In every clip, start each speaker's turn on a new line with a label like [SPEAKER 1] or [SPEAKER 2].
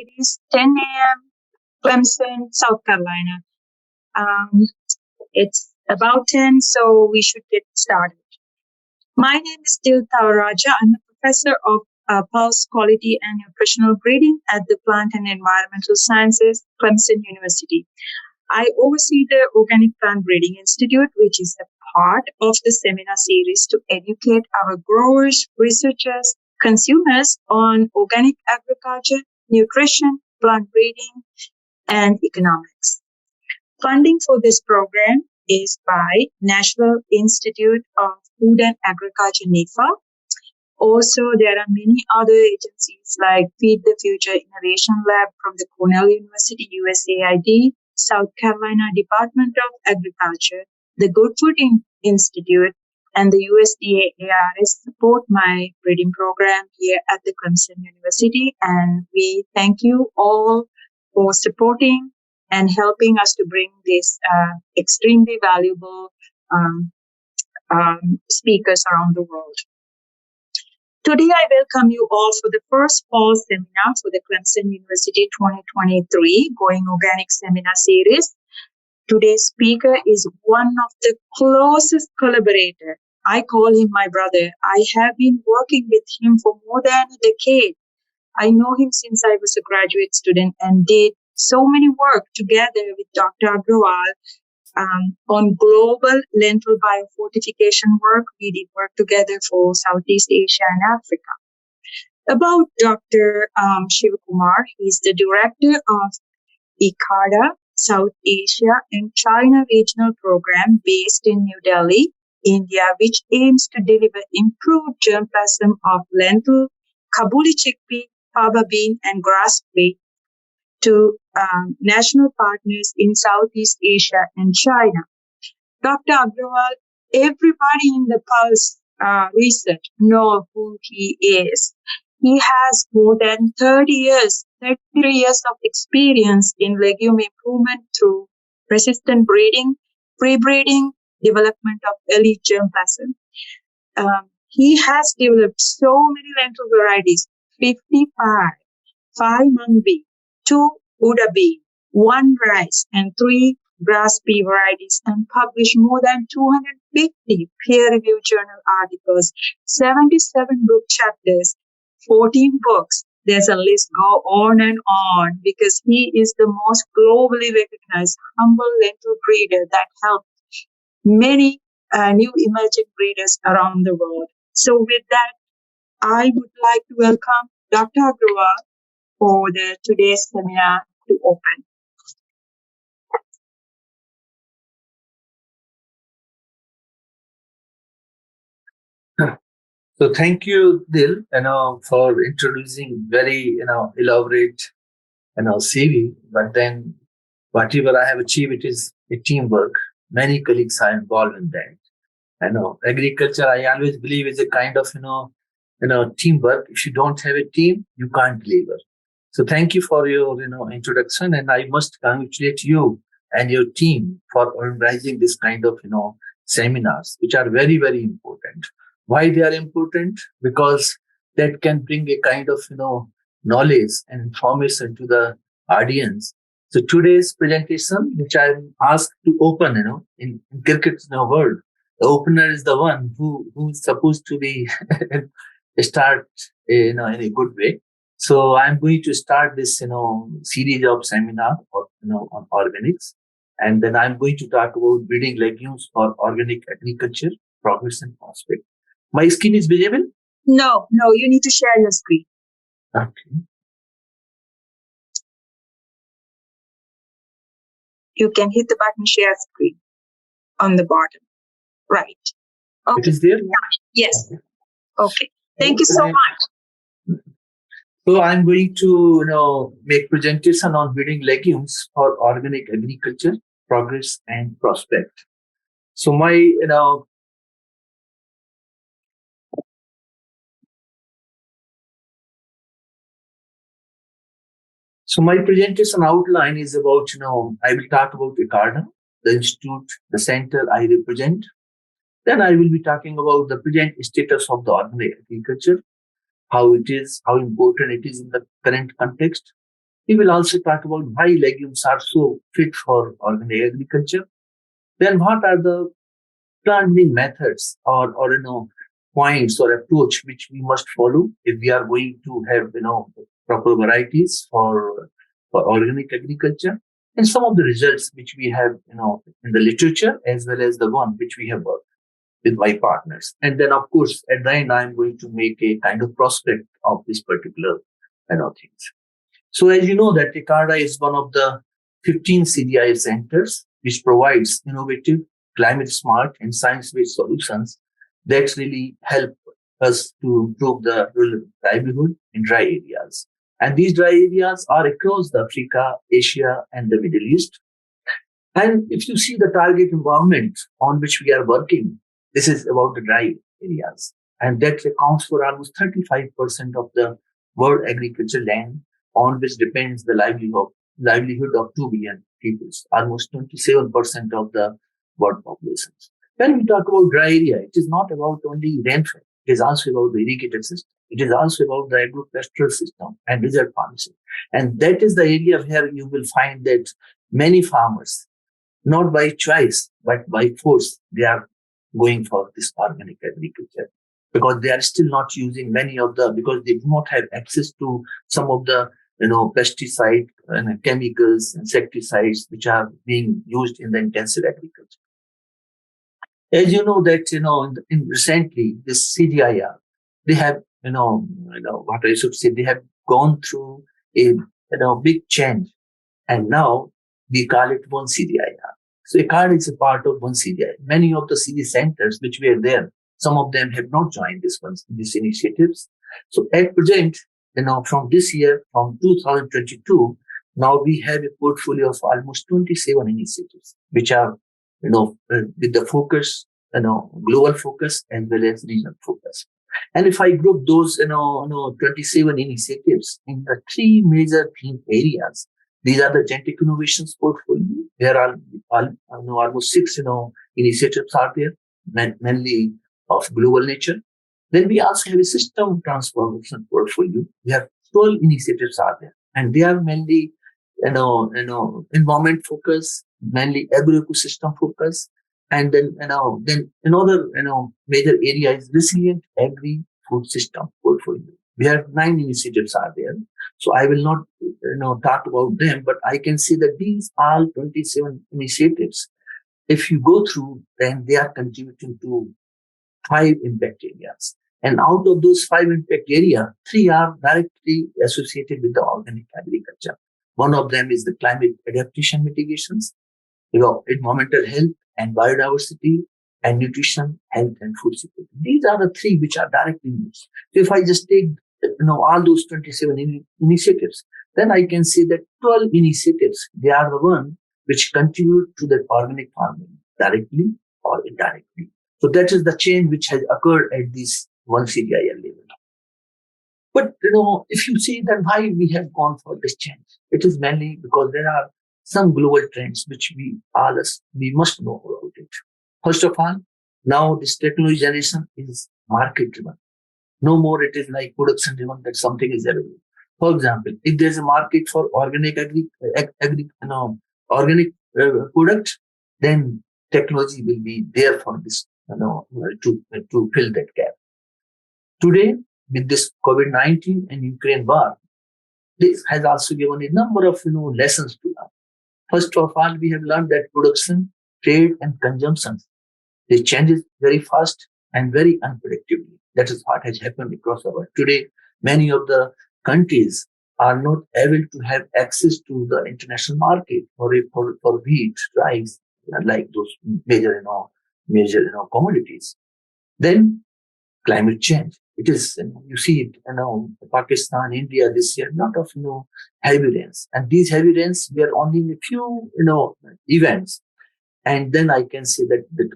[SPEAKER 1] It is 10 a.m. Clemson, South Carolina. Um, it's about 10, so we should get started. My name is Dil Thavarajah. I'm a professor of Pulse Quality and Nutritional Breeding at the Plant and Environmental Sciences, Clemson University. I oversee the Organic Plant Breeding Institute, which is a part of the seminar series to educate our growers, researchers, consumers on organic agriculture, nutrition, plant breeding, and economics. Funding for this program is by National Institute of Food and Agriculture, NIFA. Also, there are many other agencies like Feed the Future Innovation Lab from the Cornell University, USAID, South Carolina Department of Agriculture, the Good Food Institute, and the USDA ARS support my breeding program here at the Clemson University. And we thank you all for supporting and helping us to bring this extremely valuable speakers around the world. Today, I welcome you all for the first fall seminar for the Clemson University 2023 Going Organic Seminar Series. Today's speaker is one of the closest collaborators. I call him my brother. I have been working with him for more than a decade. I know him since I was a graduate student and did so many work together with Dr. Agrawal on global lentil biofortification work. We did work together for Southeast Asia and Africa. About Dr. Shiv Kumar, he's the director of ICARDA, South Asia and China Regional Program based in New Delhi, India, which aims to deliver improved germplasm of lentil, Kabuli chickpea, faba bean, and grass wheat to national partners in Southeast Asia and China. Dr. Agrawal, everybody in the Pulse research know who he is. He has more than 33 years of experience in legume improvement through resistant breeding, pre-breeding, development of elite germplasm. He has developed so many lentil varieties, 55, 5 mung bean, 2 Uda bean, 1 rice, and 3 grass pea varieties, and published more than 250 peer-reviewed journal articles, 77 book chapters, 14 books. There's a list go on and on because he is the most globally recognized humble lentil breeder that helped many new emerging breeders around the world. So with that, I would like to welcome Dr. Agrawal for today's seminar to open.
[SPEAKER 2] So thank you, Dil, for introducing very, elaborate, CV. But then whatever I have achieved, it is a teamwork. Many colleagues are involved in that. Agriculture, I always believe is a kind of, teamwork. If you don't have a team, you can't deliver. So thank you for your, introduction. And I must congratulate you and your team for organizing this kind of, seminars, which are very, very important. Why they are important? Because that can bring a kind of, knowledge and information to the audience. So today's presentation, which I'm asked to open, in cricket world, the opener is the one who is supposed to be start, in a good way. So I'm going to start this, series of seminar on organics. And then I'm going to talk about breeding legumes for organic agriculture, progress and prospect. My screen is visible?
[SPEAKER 1] No, you need to share your screen.
[SPEAKER 2] Okay.
[SPEAKER 1] You can hit the button share screen on the bottom. Right. Okay.
[SPEAKER 2] It is there?
[SPEAKER 1] Yes. Okay. Thank you so much.
[SPEAKER 2] So I'm going to, make presentation on breeding legumes for organic agriculture, progress and prospect. So my, So my presentation outline is about, I will talk about ICARDA, the institute, the center I represent. Then I will be talking about the present status of the organic agriculture, how it is, how important it is in the current context. We will also talk about why legumes are so fit for organic agriculture. Then what are the planting methods or points or approach which we must follow if we are going to have proper varieties for organic agriculture, and some of the results which we have in the literature as well as the one which we have worked with my partners. And then of course at the end I'm going to make a kind of prospect of this particular things. So as you know that ICARDA is one of the 15 CDI centers which provides innovative, climate smart and science-based solutions that really help us to improve the rural livelihood in dry areas. And these dry areas are across the Africa, Asia and the Middle East. And if you see the target environment on which we are working, this is about the dry areas. And that accounts for almost 35% of the world agricultural land on which depends the livelihood of 2 billion people, almost 27% of the world population. When we talk about dry area, it is not about only rainfall. It is also about the irrigated system. It is also about the agropastoral system and desert farming. And that is the area where you will find that many farmers, not by choice, but by force, they are going for this organic agriculture because they are still not using because they do not have access to some of the pesticide and chemicals, insecticides, which are being used in the intensive agriculture. As you know that, in recently, this CDIR, they have, what I should say, they have gone through a, big change. And now we call it one CDIR. So ICARDA is a part of one CDIR. Many of the CD centers which were there, some of them have not joined these initiatives. So at present, from this year, from 2022, now we have a portfolio of almost 27 initiatives, which are, with the focus, global focus as well as regional focus. And if I group those, 27 initiatives in the three major theme areas, these are the genetic innovations portfolio. There are almost 6, initiatives are there, mainly of global nature. Then we also have a system transformation portfolio. We have 12 initiatives are there, and they are mainly, environment focus, mainly agro-ecosystem focus, and then, then another, major area is resilient agri-food system portfolio. We have 9 initiatives are there, so I will not, talk about them, but I can see that these are 27 initiatives. If you go through, then they are contributing to 5 impact areas. And out of those 5 impact areas, 3 are directly associated with the organic agriculture. One of them is the climate adaptation mitigations, environmental health and biodiversity, and nutrition, health, and food security. These are the 3 which are directly used. So if I just take, all those 27 initiatives, then I can say that 12 initiatives, they are the one which contribute to the organic farming directly or indirectly. So that is the change which has occurred at this one CDIL level. But, if you see that why we have gone for this change, it is mainly because there are some global trends which we must know about it. First of all, now this technology generation is market driven. No more it is like production driven that something is available. For example, if there's a market for organic product, then technology will be there for this, to fill that gap. Today, with this COVID-19 and Ukraine war, this has also given a number of, lessons to us. First of all, we have learned that production, trade, and consumption, they change very fast and very unpredictably. That is what has happened across the world. Today, many of the countries are not able to have access to the international market for wheat, rice, like those major commodities. Then climate change. It is, you see it, Pakistan, India this year, lot of, heavy rains. And these heavy rains were only in a few, events. And then I can say that the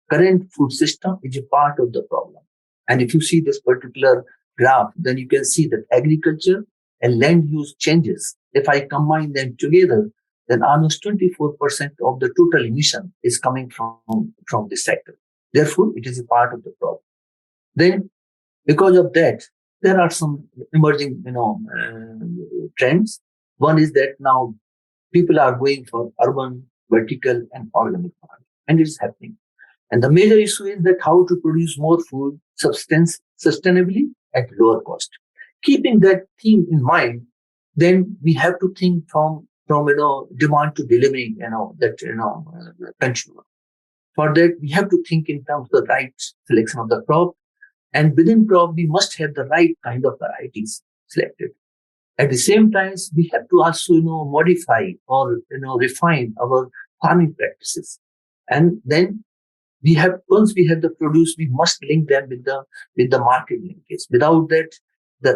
[SPEAKER 2] current food system is a part of the problem. And if you see this particular graph, then you can see that agriculture and land use changes. If I combine them together, then almost 24% of the total emission is coming from this sector. Therefore, it is a part of the problem. Then, because of that, there are some emerging, trends. One is that now people are going for urban, vertical, and organic farming, and it's happening. And the major issue is that how to produce more food substance sustainably at lower cost. Keeping that theme in mind, then we have to think from demand to delivery, consumer. For that, we have to think in terms of the right selection of the crop, and within crop, we must have the right kind of varieties selected. At the same time, we have to also modify or refine our farming practices, and then we have once we have the produce, we must link them with the market linkage. Without that,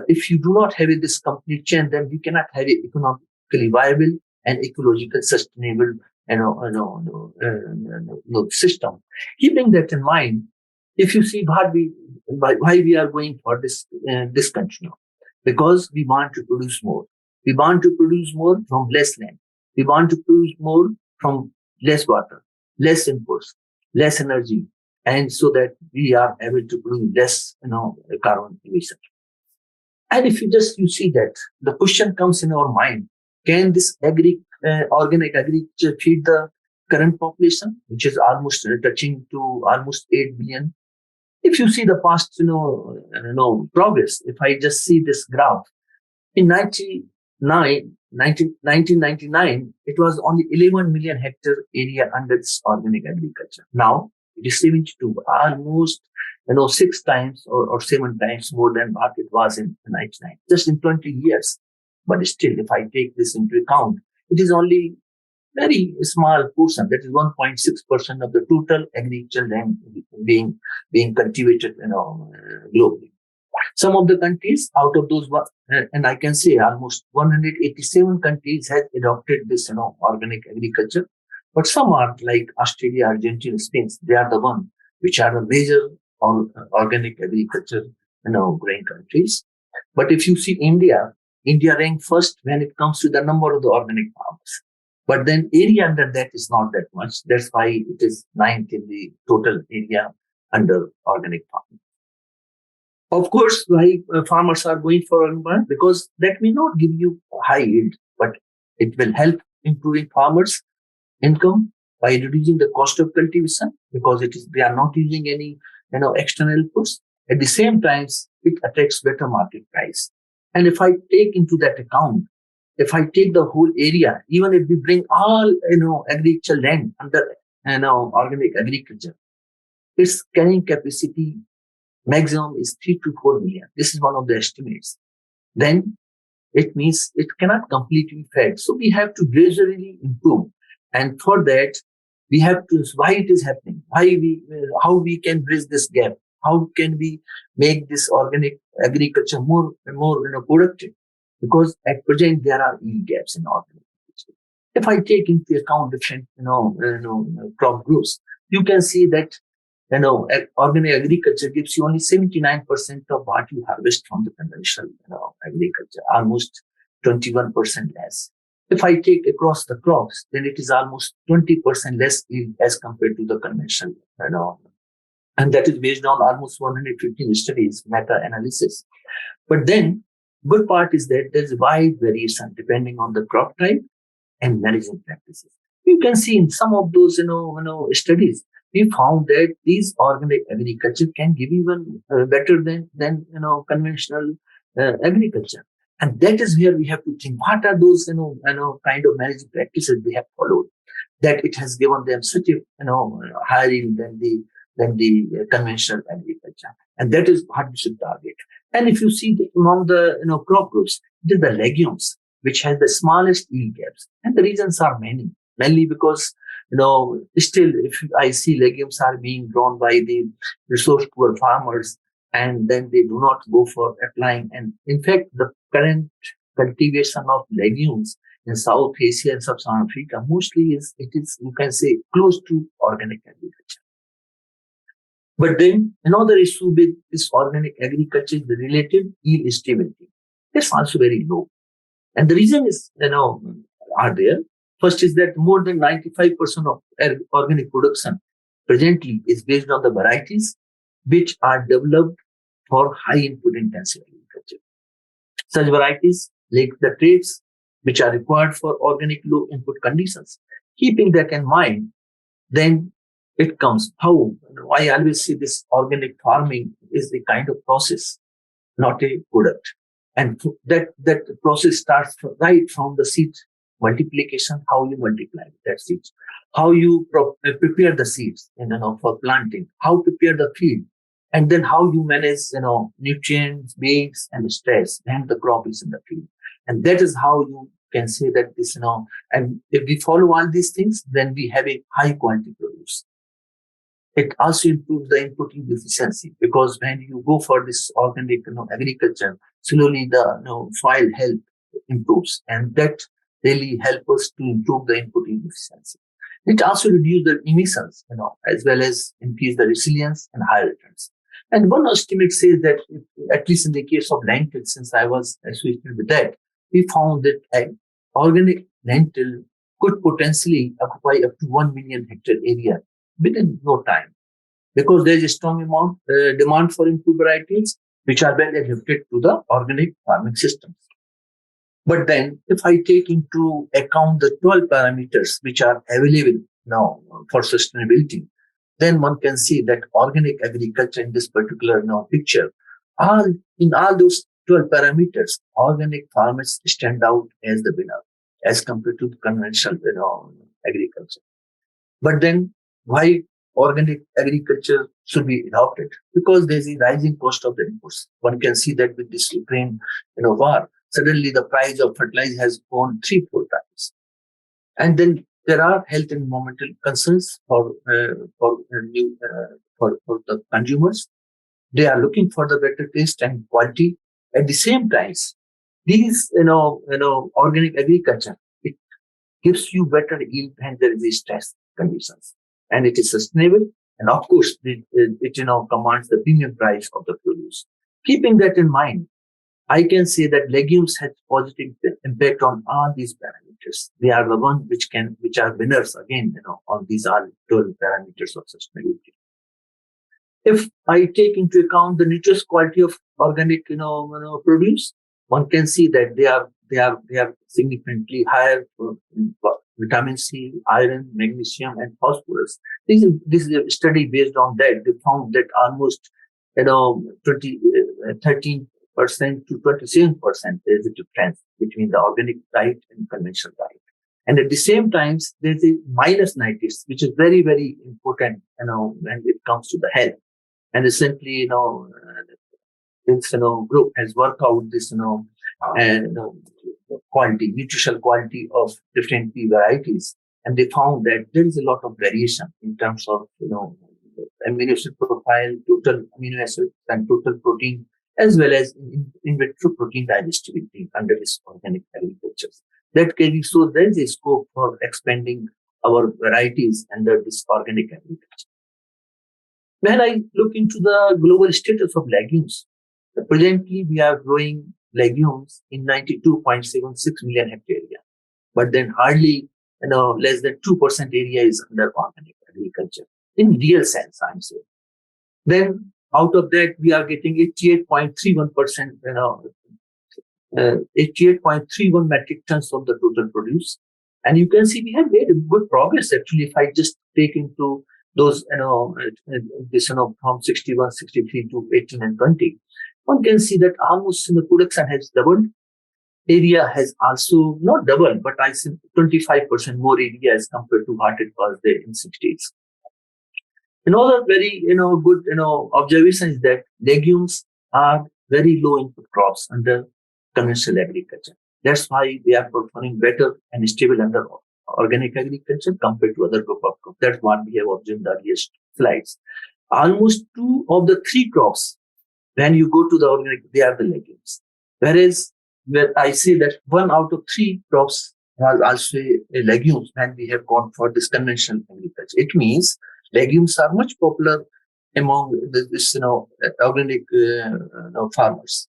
[SPEAKER 2] if you do not have this complete chain, then we cannot have an economically viable and ecological sustainable system. Keeping that in mind, if you see why we are going for this continue, because we want to produce more. We want to produce more from less land. We want to produce more from less water, less inputs, less energy, and so that we are able to produce less, carbon emission. And if you see that the question comes in our mind: can this organic agriculture feed the current population, which is almost touching to almost 8 billion? If you see the past, progress, if I just see this graph, in 1999, it was only 11 million hectare area under this organic agriculture. Now it is 72, almost, 6 times or 7 times more than what it was in 99, just in 20 years. But still, if I take this into account, it is only very small portion, that is 1.6% of the total agricultural land being cultivated, globally. Some of the countries out of those, and I can say almost 187 countries have adopted this, organic agriculture. But some are like Australia, Argentina, Spain. They are the one which are the major organic agriculture, growing countries. But if you see India ranked first when it comes to the number of the organic farmers. But then area under that is not that much. That's why it is ninth in the total area under organic farming. Of course, why farmers are going for urban, because that may not give you high yield, but it will help improving farmers' income by reducing the cost of cultivation, because they are not using any external inputs. At the same time, it attracts better market price. And if I take into that account, if I take the whole area, even if we bring all agricultural land under organic agriculture, its carrying capacity maximum is 3 to 4 million. This is one of the estimates. Then it means it cannot completely fed. So we have to gradually improve. And for that, we have to, why it is happening, how we can bridge this gap, how can we make this organic agriculture more and more productive? Because at present there are yield gaps in organic agriculture. If I take into account different crop groups, you can see that organic agriculture gives you only 79% of what you harvest from the conventional agriculture, almost 21% less. If I take across the crops, then it is almost 20% less yield as compared to the conventional, and that is based on almost 115 studies, meta-analysis. But then, good part is that there's wide variation depending on the crop type and management practices. You can see in some of those, studies, we found that these organic agriculture can give even better than conventional agriculture. And that is where we have to think, what are those, kind of management practices they have followed, that it has given them such a, higher yield than the conventional agriculture. And that is what we should target. And if you see among the, crop groups, it is the legumes, which has the smallest yield gaps. And the reasons are mainly because, still, if I see legumes are being grown by the resource poor farmers, and then they do not go for applying. And in fact, the current cultivation of legumes in South Asia and Sub-Saharan Africa mostly is, you can say, close to organic agriculture. But then another issue with this organic agriculture is the relative yield stability. That's also very low. And the reason is, are there. First is that more than 95% of organic production presently is based on the varieties which are developed for high input intensive agriculture. Such varieties lack the traits which are required for organic low input conditions. Keeping that in mind, then it comes how I always see this organic farming is the kind of process, not a product. And that process starts right from the seed multiplication, how you multiply that seeds, how you prepare the seeds, for planting, how prepare the field, and then how you manage, nutrients, weeds, and stress when the crop is in the field. And that is how you can say that this, and if we follow all these things, then we have a high quality produce. It also improves the inputting efficiency, because when you go for this organic, agriculture, slowly the soil health improves, and that really help us to improve the inputting efficiency. It also reduces the emissions, as well as increase the resilience and higher returns. And one estimate says that, at least in the case of lentil, since I was associated with that, we found that an organic lentil could potentially occupy up to 1 million hectare area within no time, because there is a strong amount demand for improved varieties which are well adapted to the organic farming systems. But then, if I take into account the 12 parameters which are available now for sustainability, then one can see that organic agriculture in this particular picture, in all those 12 parameters, organic farmers stand out as the winner as compared to conventional agriculture. But then, why organic agriculture should be adopted? Because there is a rising cost of the inputs. One can see that with this Ukraine war, suddenly the price of fertilizer has gone 3-4 times. And then there are health and environmental concerns for the consumers. They are looking for the better taste and quality. At the same time, these organic agriculture, it gives you better yield when there is stress conditions, and it is sustainable. And of course, it commands the premium price of the produce. Keeping that in mind, I can say that legumes has positive impact on all these parameters. They are the ones which are winners again, on these all 12 parameters of sustainability. If I take into account the nutritious quality of organic, produce, one can see that they are significantly higher vitamin C, iron, magnesium, and phosphorus. This is a study based on that. They found that almost 13% to 27% there is a difference between the organic diet and conventional diet. And at the same time, there's a minus nitrates, which is very, very important, when it comes to the health. And recently, this group has worked out this quality, nutritional quality of different pea varieties, and they found that there is a lot of variation in terms of amino acid profile, total amino acids, and total protein, as well as in vitro protein digestibility under this organic agriculture. That can be, so there is a scope for expanding our varieties under this organic agriculture. When I look into the global status of legumes, presently we are growing legumes in 92.76 million hectare area, but then hardly less than 2% area is under organic agriculture in real sense, I'm saying. Then out of that we are getting 88.31%, 88.31 metric tons of the total produce, and you can see we have made good progress actually. If I just take into those this from 61, 63 to 18 and 20, one can see that almost the production has doubled. Area has also not doubled, but I see 25% more area as compared to what it was there in 60s. Another very good observation is that legumes are very low input crops under conventional agriculture. That's why they are performing better and stable under organic agriculture compared to other group of crops. That's what we have observed in the earlier slides. Almost 2 of the 3 crops, when you go to the organic, they are the legumes. Whereas where I say that 1 out of 3 crops was also a legumes when we have gone for this conventional agriculture. It means legumes are much popular among this organic farmers.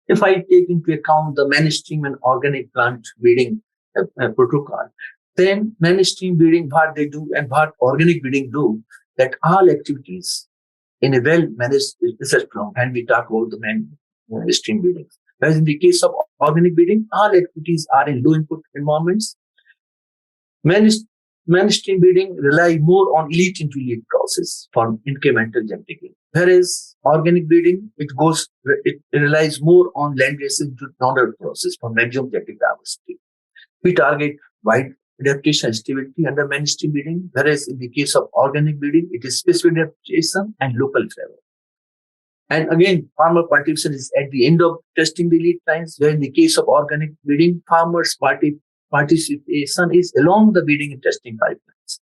[SPEAKER 2] If I take into account the mainstream and organic plant breeding protocol, then mainstream breeding, what they do and what organic breeding do, that all activities in a well-managed research program, when we talk about the mainstream breeding, Whereas in the case of organic breeding, all activities are in low input environments. Mainstream breeding rely more on elite into elite process for incremental genetic gain. Whereas organic breeding, it relies more on land races into nodal process for maximum genetic diversity. We target wide adaptation and stability under mainstream breeding, whereas in the case of organic breeding, it is specific adaptation and local flavor. And again, farmer participation is at the end of testing the lead lines, where in the case of organic breeding, participation is along the breeding and testing pipelines.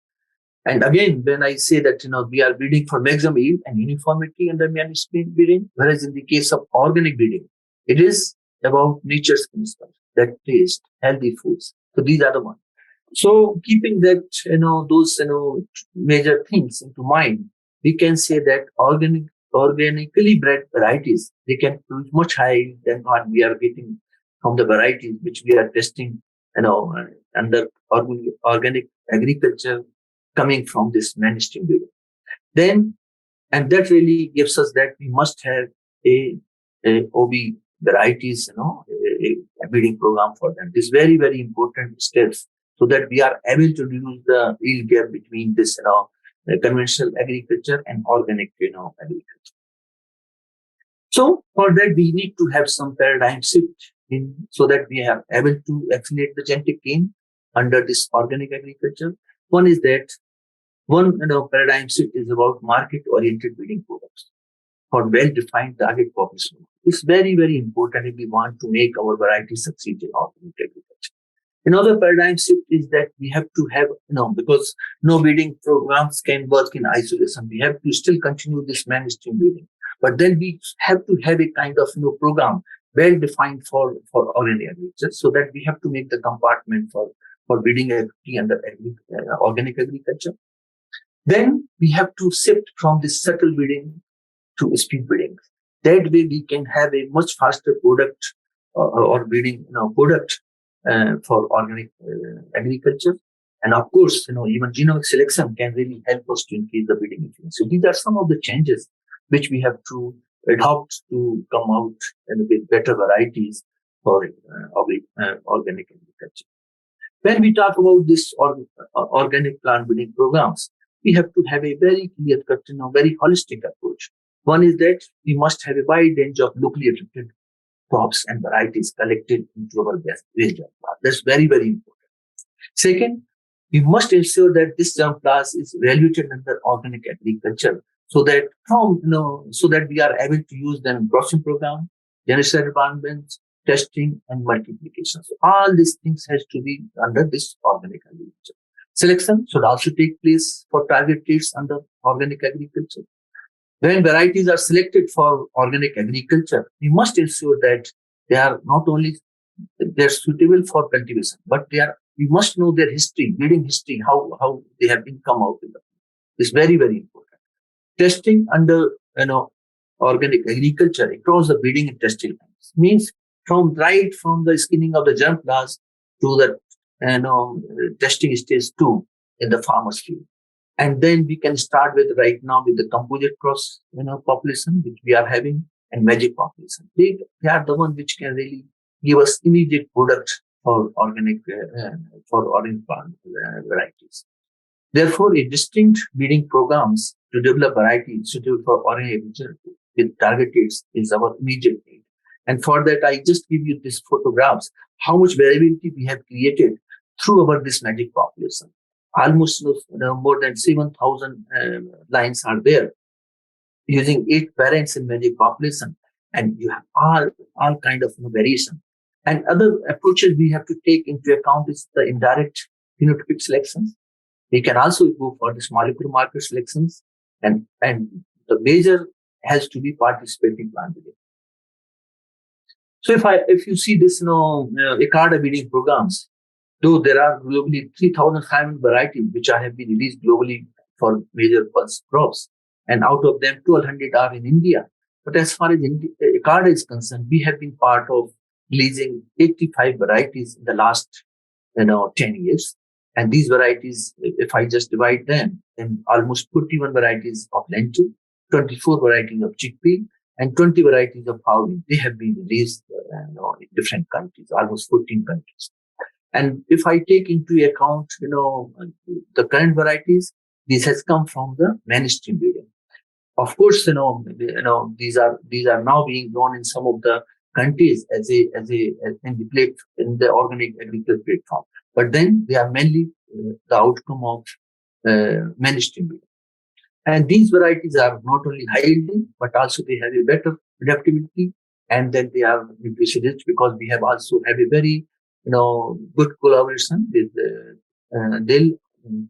[SPEAKER 2] And again, when I say that we are breeding for maximum yield and uniformity under mainstream breeding, whereas in the case of organic breeding, it is about nature's principles that taste healthy foods. So these are the ones. So keeping that those major things into mind, we can say that organically bred varieties, they can produce much higher than what we are getting from the varieties which we are testing under organic agriculture coming from this mainstream breeding. Then, and that really gives us that we must have a OB varieties, a breeding program for them. This is very, very important steps so that we are able to reduce the yield gap between this, conventional agriculture and organic, agriculture. So for that, we need to have some paradigm shift so that we are able to accelerate the genetic gain under this organic agriculture. One is that paradigm shift is about market-oriented breeding programs for well-defined target population. It's very, very important if we want to make our varieties succeed in organic agriculture. Another paradigm shift is that we have to have, because no breeding programs can work in isolation. We have to still continue this mainstream breeding. But then we have to have a kind of program well defined for organic agriculture, so that we have to make the compartment for breeding activity under organic agriculture. Then we have to shift from this subtle breeding to speed breeding. That way we can have a much faster product or breeding product for organic agriculture. And of course, even genomic selection can really help us to increase the breeding efficiency. So these are some of the changes which we have to adopt to come out with better varieties for organic agriculture. When we talk about this organic plant breeding programs, we have to have a very clear-cut, very holistic approach. One is that we must have a wide range of locally adapted crops and varieties collected into our best range of plants. That's very, very important. Second, we must ensure that this germ class is evaluated under organic agriculture, so that we are able to use them in crossing program, generation advancements, testing, and multiplication. So all these things has to be under this organic agriculture. Selection should also take place for target traits under organic agriculture. When varieties are selected for organic agriculture, we must ensure that they are not only they're suitable for cultivation, but we must know their history, breeding history, how they have been come out in the field. It's very, very important. Testing under organic agriculture across the breeding and testing lines means from the skinning of the germ class to the testing stage 2 in the farmer's field. And then we can start right now with the composite cross population which we are having, and magic population. They are the one which can really give us immediate product for organic plant varieties. Therefore, a distinct breeding programs to develop varieties suitable for organic agriculture with target dates is our immediate need. And for that, I just give you these photographs, how much variability we have created through this magic population. Almost more than 7,000 lines are there using 8 parents in magic population, and you have all kind of variation. And other approaches we have to take into account is the indirect phenotypic selections. We can also go for this molecular marker selections, and the major has to be participating plant breeding. So if you see this, ICARDA breeding programs, though there are globally 3,500 varieties which have been released globally for major pulse crops, and out of them 1,200 are in India. But as far as ICARDA is concerned, we have been part of releasing 85 varieties in the last 10 years. And these varieties, if I just divide them, then almost 41 varieties of lentil, 24 varieties of chickpea, and 20 varieties of howling. They have been released in different countries, almost 14 countries. And if I take into account, the current varieties, this has come from the mainstream breeding. Of course, these are now being grown in some of the countries as in the organic agriculture platform. But then they are mainly the outcome of mainstream breeding. And these varieties are not only high yielding, but also they have a better adaptability, and then they are nutrition rich because we have also have a very good collaboration with Dil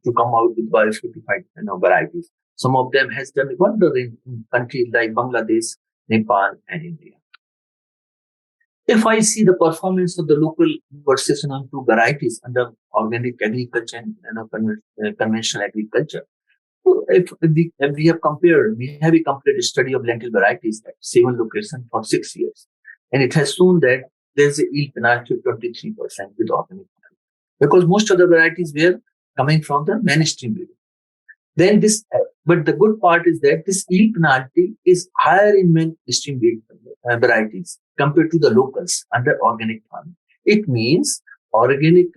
[SPEAKER 2] to come out with biofortified varieties. Some of them has done wonder in countries like Bangladesh, Nepal, and India. If I see the performance of the local versus two varieties under organic agriculture and conventional agriculture, if we have compared, we have a study of lentil varieties at 7 locations for 6 years, and it has shown that there's a yield penalty of 23% with organic, because most of the varieties were coming from the mainstream breeding. Then but the good part is that this yield penalty is higher in mainstream varieties compared to the locals under organic farming. It means organic,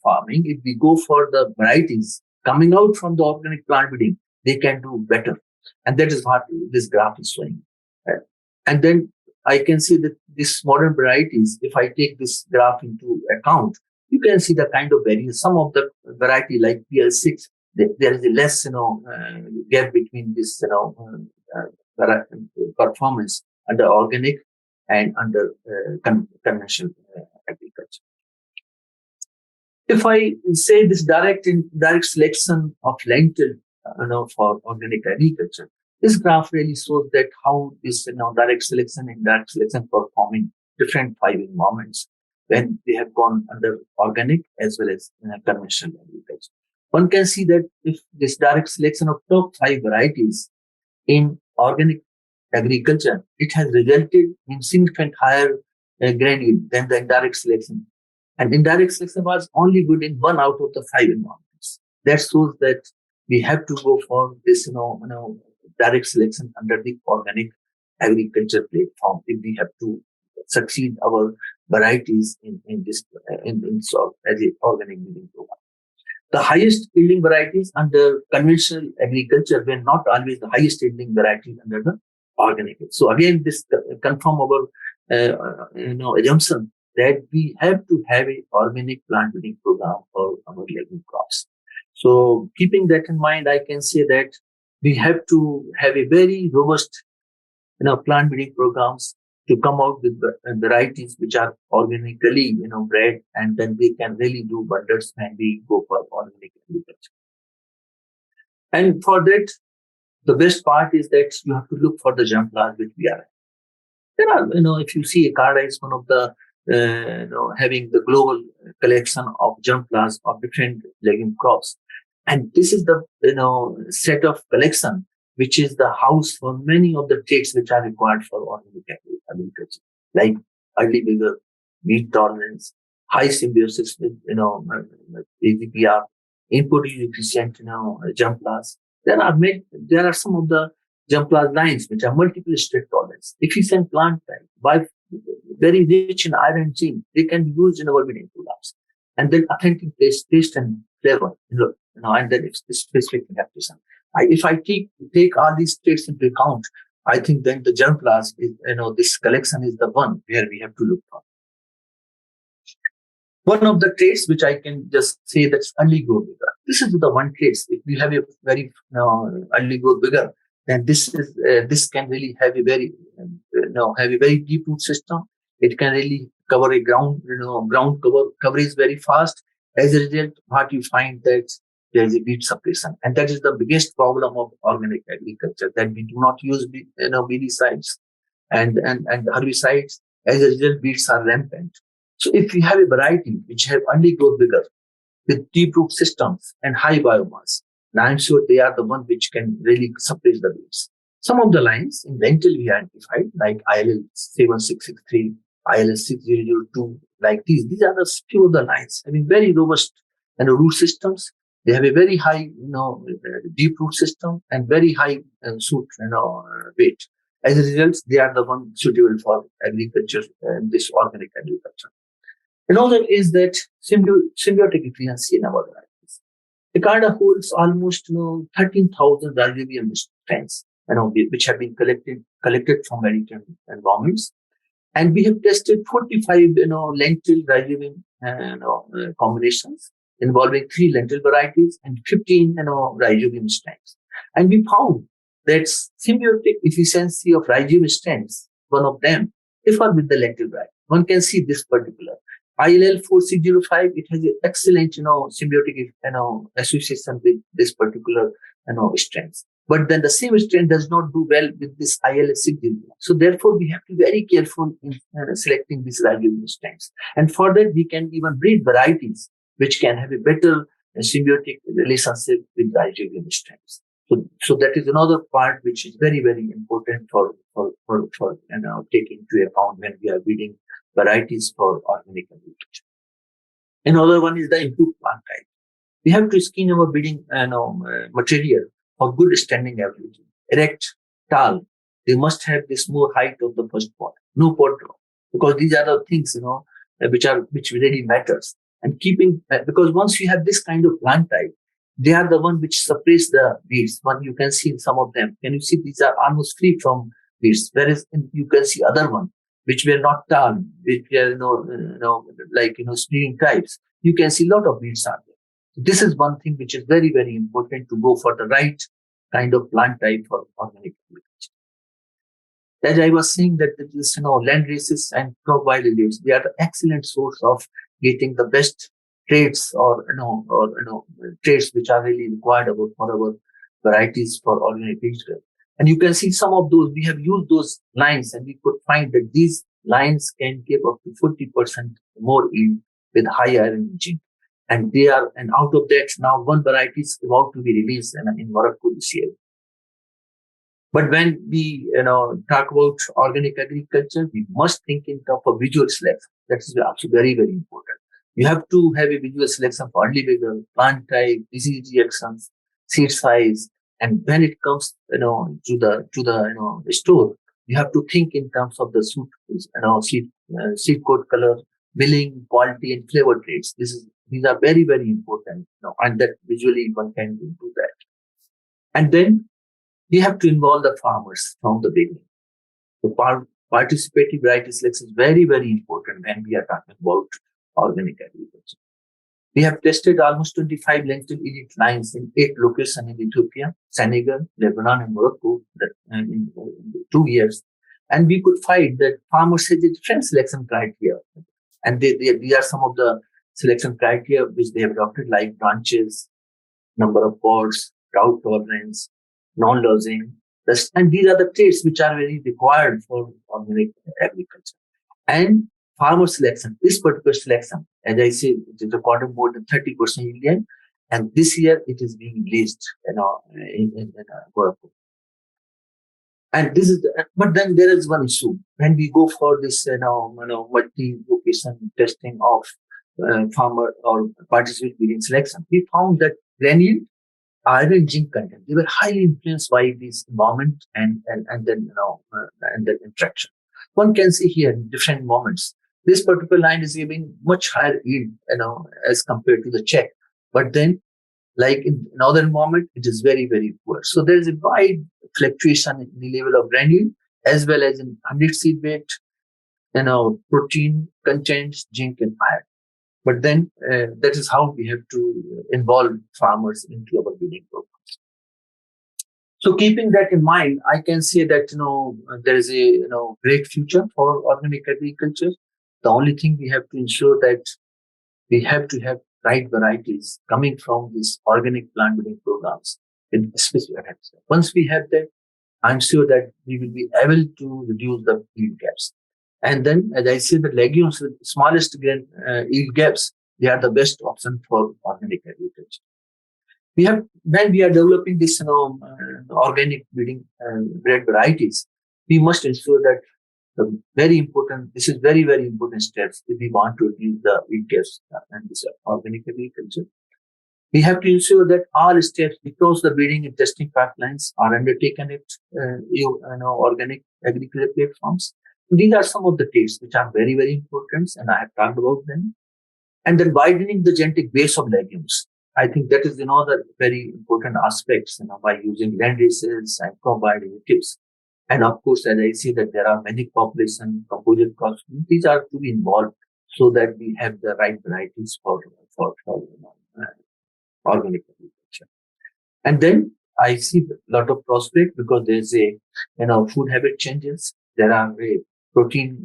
[SPEAKER 2] farming, if we go for the varieties coming out from the organic plant breeding, they can do better. And that is what this graph is showing. And then I can see that these modern varieties, if I take this graph into account, you can see the kind of variance. Some of the variety like PL6, there is a less, gap between this, performance under organic and under conventional agriculture. If I say this direct selection of lentil, for organic agriculture, this graph really shows that how this, direct selection and indirect selection perform in different 5 environments when they have gone under organic as well as conventional agriculture. One can see that if this direct selection of top 5 varieties in organic agriculture, it has resulted in significant higher grain yield than the indirect selection. And indirect selection was only good in 1 out of the 5 environments. That shows that we have to go for this, direct selection under the organic agriculture platform if we have to succeed our varieties in this as an organic breeding program. The highest yielding varieties under conventional agriculture were not always the highest yielding varieties under the organic. So again, this confirm our assumption that we have to have an organic plant breeding program for our legume crops. So keeping that in mind, I can say that we have to have a very robust, plant breeding programs to come out with varieties which are organically, bred, and then they can really do wonders when we go for organic agriculture. And for that, the best part is that you have to look for the germplasm which we are. There are, if you see, ICARDA is one of the, having the global collection of germplasm of different legume crops. And this is the, set of collection, which is the house for many of the traits which are required for organic agriculture, like early vigor, weed tolerance, high symbiosis with, AGPR, input efficient, germplasm. There are some of the germplasm lines which are multiple state tolerance, efficient plant type, very rich in iron zinc. They can be used in our breeding programs. And then authentic taste and flavor, and then specific adaptation. If I take all these traits into account, I think then the germplasm is, this collection is the one where we have to look for. One of the traits which I can just say that's early growth vigor. This is the one trait. If you have a very early growth vigor, then this can really have a very deep root system. It can really cover a ground coverage very fast. As a result, what you find that there is a weed suppression, and that is the biggest problem of organic agriculture, that we do not use weedicides and herbicides. As a result, weeds are rampant. So if we have a variety which have early growth vigor with deep root systems and high biomass, then I'm sure they are the one which can really suppress the weeds. Some of the lines in lentil we identified, like ILL 7663, ILL 6002, like these are the few of the lines having very robust root systems. They have a very high, deep root system and very high shoot, weight. As a result, they are the one suitable for agriculture and this organic agriculture. Another is that symbiotic efficiency in our varieties. ICARDA holds almost 13,000 rhizobium strains, which have been collected from many environments, and we have tested 45 lentil rhizobium combinations involving 3 lentil varieties and 15 rhizobium strains, and we found that symbiotic efficiency of rhizobium strains, one of them, differ with the lentil variety. One can see this particular ILL 4605. It has an excellent symbiotic association with this particular strains. But then the same strain does not do well with this ILL 605. So therefore, we have to be very careful in selecting these rhizobium strains. And for that, we can even breed varieties which can have a better symbiotic relationship with rhizobium strains. So that is another part which is very, very important for taking into account when we are breeding varieties for organic agriculture. Another one is the improved plant type. We have to screen our breeding material for good standing ability. Erect, tall. They must have this more height of the first pot, no pot drop, because these are the things which really matters. And keeping because once you have this kind of plant type, they are the one which suppress the weeds. One you can see in some of them. Can you see these are almost free from weeds, whereas you can see other one which were not tall, which were spreading types. You can see a lot of weeds are there. This is one thing which is very, very important to go for the right kind of plant type for organic agriculture. As I was saying that this, land races and crop wildlife, they are the excellent source of getting the best traits or traits which are really required for our varieties for organic agriculture. And you can see some of those, we have used those lines and we could find that these lines can give up to 40% more yield with high iron and zinc. And out of that, now one variety is about to be released in Morocco this year. But when we, talk about organic agriculture, we must think in terms of visual selection. That is also very, very important. You have to have a visual selection for early vigor, plant type, disease reactions, seed size, and when it comes, to the store, you have to think in terms of the seed coat color, milling, quality, and flavor traits. These are very, very important, and that visually one can do that. And then we have to involve the farmers from the beginning. The participative variety selection is very, very important when we are talking about organic agriculture. We have tested almost 25 lentil elite lines in 8 locations in Ethiopia, Senegal, Lebanon, and Morocco in 2 years. And we could find that farmers had a different selection criteria. And these are some of the selection criteria which they have adopted, like branches, number of pods, drought tolerance, non-losing. And these are the traits which are very required for organic agriculture. And farmer selection, this particular selection, as I said, it is recorded more than 30% yield, and this year it is being released, in Morocco. And but then there is one issue when we go for this, multi-location testing of farmer or participant breeding selection. We found that granule, iron, and zinc content, they were highly influenced by this environment and then interaction. One can see here in different moments. This particular line is giving much higher yield, as compared to the check. But then, like in another environment, it is very, very poor. So there is a wide fluctuation in the level of granule as well as in 100 seed weight, protein contents, zinc, and iron. But then that is how we have to involve farmers into our breeding programs. So keeping that in mind, I can say that there is a great future for organic agriculture. The only thing we have to ensure that we have to have right varieties coming from these organic plant breeding programs in specific areas. Once we have that, I'm sure that we will be able to reduce the yield gaps. And then, as I said, the legumes with smallest yield gaps, they are the best option for organic agriculture. When we are developing this, organic breeding bred varieties, we must ensure that this is very, very important steps if we want to reduce the yield gaps in this organic agriculture. We have to ensure that all steps across the breeding and testing pipelines are undertaken at organic agriculture platforms. These are some of the tastes which are very, very important, and I have talked about them. And then widening the genetic base of legumes. I think that is the very important aspects by using land races and probiotics. And of course, as I see that there are many population composite crops, these are to be involved so that we have the right varieties for organic agriculture. And then I see a lot of prospect because there's food habit changes. There are a protein,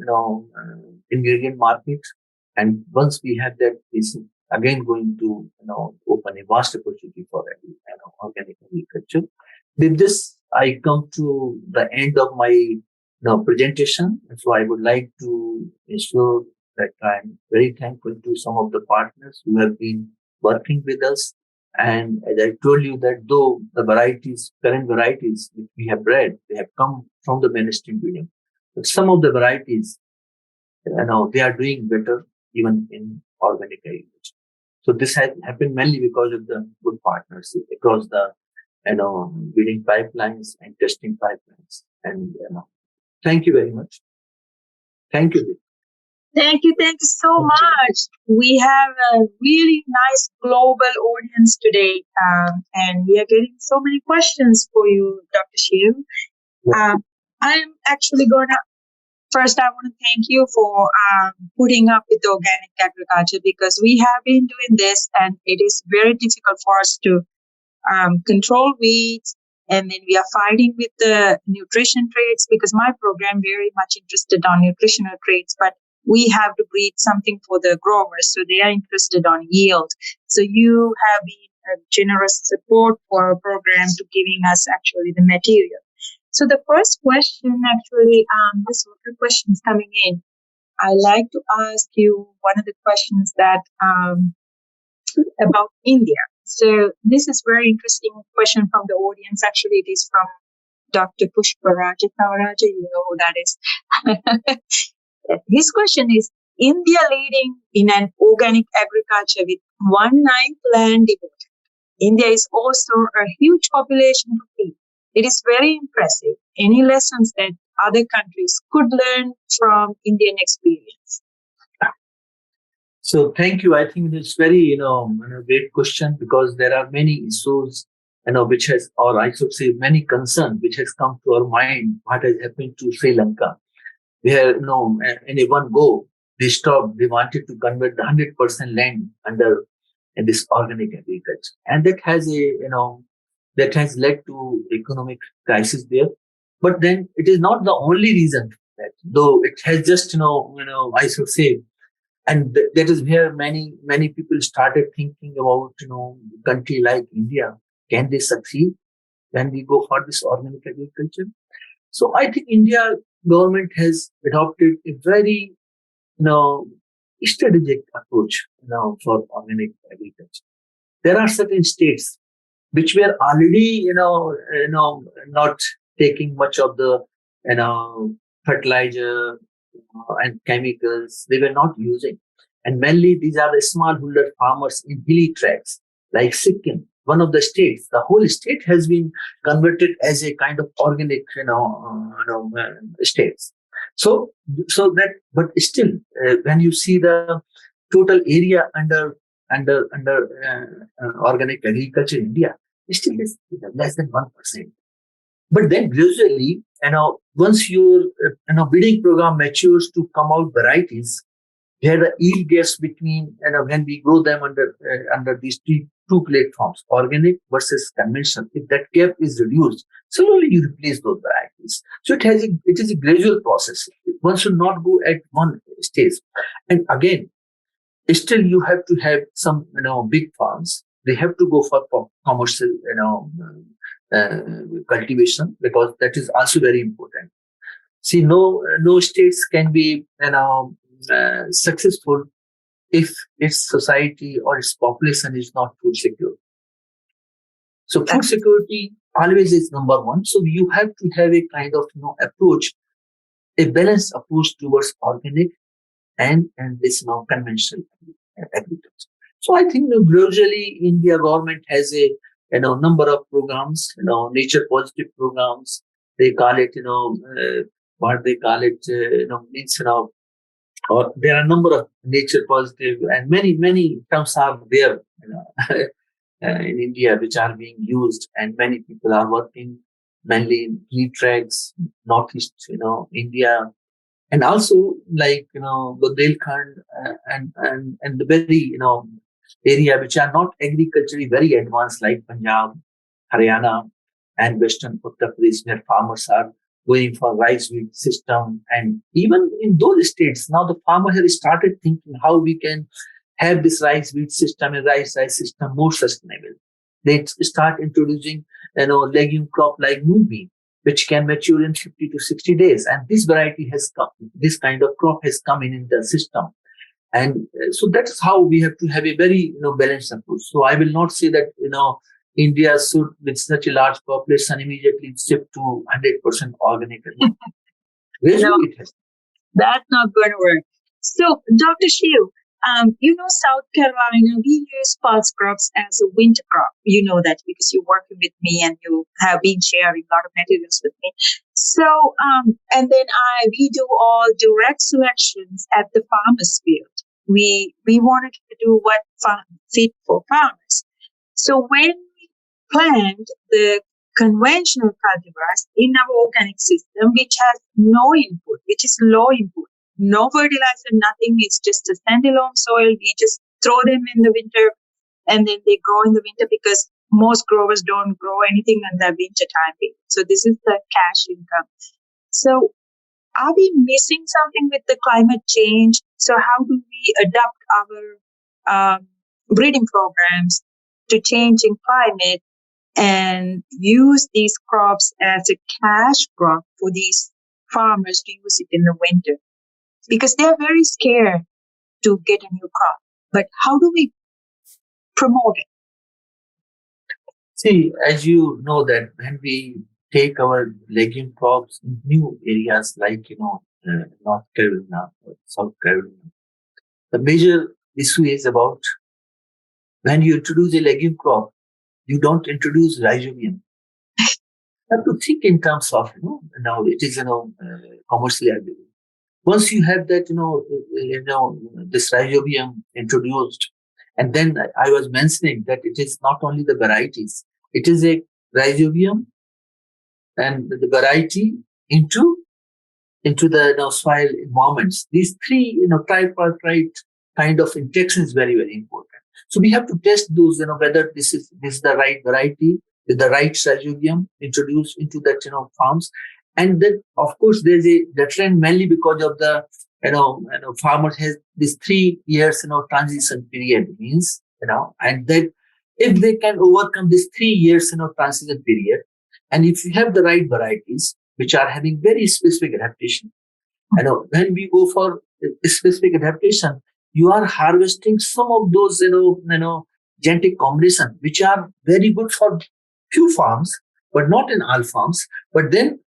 [SPEAKER 2] ingredient market. And once we have that, this is again going to, open a vast opportunity for organic agriculture. With this, I come to the end of my presentation. So I would like to ensure that I'm very thankful to some of the partners who have been working with us. And as I told you that though the current varieties which we have bred, they have come from the mainstream breeding. But some of the varieties, they are doing better even in organic agriculture. So this has happened mainly because of the good partners across the, breeding pipelines and testing pipelines. And, thank you very much. Thank you.
[SPEAKER 1] Thank you so much. We have a really nice global audience today, and we are getting so many questions for you, Dr. Shiv. I'm actually first, I want to thank you for putting up with organic agriculture, because we have been doing this and it is very difficult for us to control weeds. And then we are fighting with the nutrition traits, because my program very much interested on nutritional traits, but we have to breed something for the growers. So they are interested on yield. So you have been a generous support for our program to giving us actually the material. So the first question, actually, there's a lot of questions coming in. I like to ask you one of the questions that about India. So this is very interesting question from the audience. Actually, it is from Dr. Pushparajah Thavarajah. You know who that is. His question is, India leading in an organic agriculture with 1/9 land devoted. India is also a huge population to feed. It is very impressive. Any lessons that other countries could learn from Indian experience?
[SPEAKER 2] So thank you. I think it's very, great question, because there are many issues, which has, or I should say many concerns which has come to our mind. What has happened to Sri Lanka, where, in a one go, they wanted to convert the 100% land under this organic agriculture. And that has led to economic crisis there. But then it is not the only reason for that, though it has just, I should say, and that is where many people started thinking about, country like India, can they succeed when we go for this organic agriculture? So I think India government has adopted a very, strategic approach, for organic agriculture. There are certain states which were already, not taking much of the, fertilizer and chemicals. They were not using. And mainly these are the smallholder farmers in hilly tracts like Sikkim, one of the states. The whole state has been converted as a kind of organic, states. So but still, when you see the total area under organic agriculture in India, it still is less than 1%. But then gradually, once your breeding program matures to come out varieties where the yield gaps between, when we grow them under these two platforms, organic versus conventional, if that gap is reduced, slowly you replace those varieties. So it is a gradual process. One should not go at one stage. And again, still you have to have some, big farms. They have to go for commercial, cultivation, because that is also very important. See, no states can be, successful if its society or its population is not food secure. So food security always is number one. So you have to have a kind of, approach, a balanced approach towards organic and this, conventional agriculture. So I think gradually India government has a number of programs, nature positive programs. They call it what they call it means or there are a number of nature positive and many terms are there in India which are being used, and many people are working mainly in tree tracks, northeast India, and also like Bundelkhand and the very area which are not agriculturally very advanced like Punjab, Haryana, and Western Uttar Pradesh, where farmers are going for rice wheat system. And even in those states, now the farmer has started thinking how we can have this rice wheat system and rice system more sustainable. They start introducing legume crop like moon bean, which can mature in 50 to 60 days. And this variety has come, this kind of crop has come in the system. And so that's how we have to have a very balanced approach. So I will not say that India should, with such a large population, immediately shift to 100% organic.
[SPEAKER 1] No,
[SPEAKER 2] It has.
[SPEAKER 1] that's not going to work. So, Dr. Shiv, South Carolina, we use pulse crops as a winter crop. You know that because you're working with me and you have been sharing a lot of materials with me. So, and then we do all direct selections at the farmers field. We wanted to do what fit for farmers. So when we plant the conventional cultivars in our organic system, which has no input, which is low input, no fertilizer, nothing. It's just a standalone soil. We just throw them in the winter and then they grow in the winter because most growers don't grow anything in the winter time period. So this is the cash income. So are we missing something with the climate change? So how do we adapt our breeding programs to changing climate and use these crops as a cash crop for these farmers to use it in the winter? Because they're very scared to get a new crop. But how do we promote it?
[SPEAKER 2] See, as you know that when we take our legume crops in new areas like, North Carolina or South Carolina, the major issue is about when you introduce a legume crop, you don't introduce rhizobium. You have to think in terms of, now it is, commercially available. Once you have that, this rhizobium introduced, and then I was mentioning that it is not only the varieties, it is a rhizobium and the variety into the soil environments. These three, tripartite kind of interaction is very, very important. So we have to test those, whether this is the right variety with the right rhizobium introduced into that, farms. And then, of course, there's the trend mainly because of the, farmers has this 3 years, transition period means, and that if they can overcome this 3 years, transition period, and if you have the right varieties, which are having very specific adaptation, when we go for a specific adaptation, you are harvesting some of those, genetic combination, which are very good for few farms, but not in all farms. But then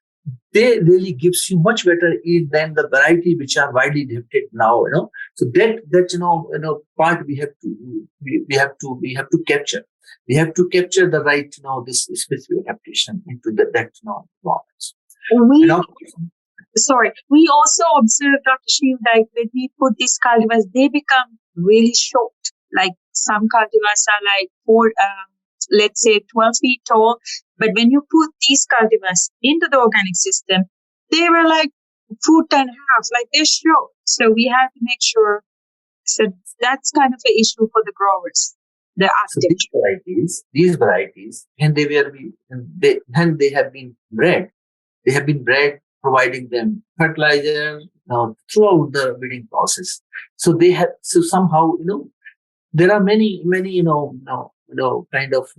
[SPEAKER 2] they really gives you much better yield than the variety which are widely adapted now. So that part we have to capture. We have to capture the right, this specific adaptation into that environments.
[SPEAKER 1] We also observe, Dr. Shiv, like when we put these cultivars, they become really short. Like some cultivars are like let's say 12 feet tall. But when you put these cultivars into the organic system, they were like foot and a half, like they're short. So we have to make sure. So that's kind of an issue for the growers. The
[SPEAKER 2] these varieties, when they have been bred, providing them fertilizer throughout the breeding process. So they have somehow there are many kind of